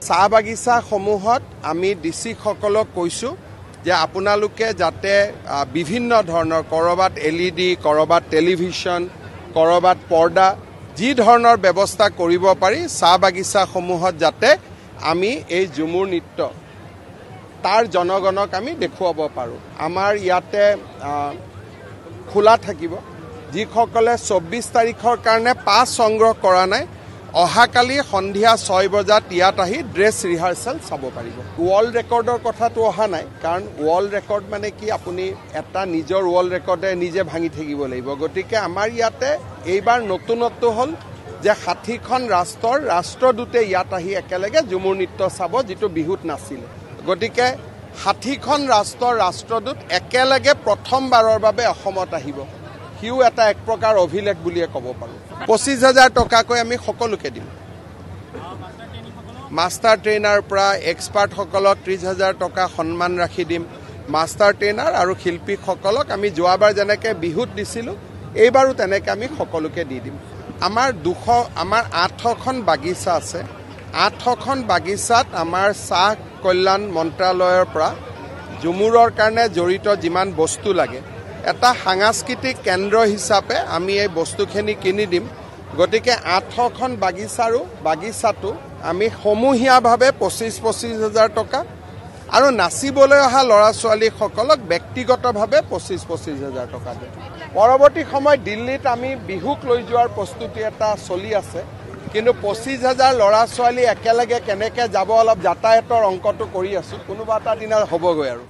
চাহ বাগিচাসমূহত আমি ডিসি সকলক কৈছো যে আপোনালোকে যাতে বিভিন্ন ধৰণৰ কৰবাত LED, কৰবাত টেলিভিছন, কৰবাত পৰ্দা যি ধৰণৰ ব্যৱস্থা কৰিব পাৰি চাহ বাগিচাসমূহত যাতে আমি এই ঝুমুৰ নৃত্য তাৰ জনগণক আমি দেখুৱাব পাৰো। আমাৰ ইয়াতে খোলা থাকিব। যিসকলে 24 তাৰিখৰ কাৰণে পাছ সংগ্ৰহ কৰা নাই অহাকালি সন্ধিয়া 6 বজাত ইয়াত আহি ড্ৰেছ ৰিহাৰ্সেল চাব পাৰিব। ৱৰ্ল্ড ৰেকৰ্ডৰ কথাটো অহা নাই, কাৰণ ৱৰ্ল্ড ৰেকৰ্ড মানে কি আপুনি এটা নিজৰ ৱৰ্ল্ড ৰেকৰ্ডে নিজে ভাঙি থাকিব লাগিব। গতিকে আমাৰ ইয়াতে এইবাৰ নতুনত্ব হ'ল যে 60খন ৰাষ্ট্ৰৰ ৰাষ্ট্ৰদূতে ইয়াত আহি একেলগে ঝুমুৰ নৃত্য চাব, যিটো বিহুত নাছিলে। গতিকে 60খন ৰাষ্ট্ৰৰ ৰাষ্ট্ৰদূত একেলগে প্ৰথমবাৰৰ বাবে অসমত আহিব। সিও এটা এক প্ৰকাৰ অভিলেখ বুলিয়ে ক'ব পাৰোঁ। 25,000 টকাকৈ আমি সকলোকে দিম। মাষ্টাৰ ট্ৰেইনাৰ পৰা এক্সপাৰ্টসকলক 30,000 টকা সন্মান ৰাখি দিম। মাষ্টাৰ ট্ৰেইনাৰ আৰু শিল্পীসকলক আমি যোৱাবাৰ যেনেকৈ বিহুত দিছিলোঁ এইবাৰো তেনেকৈ আমি সকলোকে দি দিম। আমাৰ 8খন বাগিচা আছে। 8খন বাগিচাত আমাৰ চাহ কল্যাণ মন্ত্ৰালয়ৰ পৰা ঝুমুৰৰ কাৰণে জড়িত যিমান বস্তু লাগে এটা সাংস্কৃতিক কেন্দ্ৰ হিচাপে আমি এই বস্তুখিনি কিনি দিম। গতিকে 8খন বাগিচাটো আমি সমূহীয়াভাৱে 25,000 টকা আৰু নাচিবলৈ অহা ল'ৰা ছোৱালীসকলক ব্যক্তিগতভাৱে 25,000 টকা দিম। পৰৱৰ্তী সময়ত দিল্লীত আমি বিহুক লৈ যোৱাৰ প্ৰস্তুতি এটা চলি আছে, কিন্তু 25,000 ল'ৰা ছোৱালী একেলগে কেনেকৈ যাব অলপ যাতায়াতৰ অংকটো কৰি আছোঁ। কোনোবা এটা দিনা হ'বগৈ আৰু।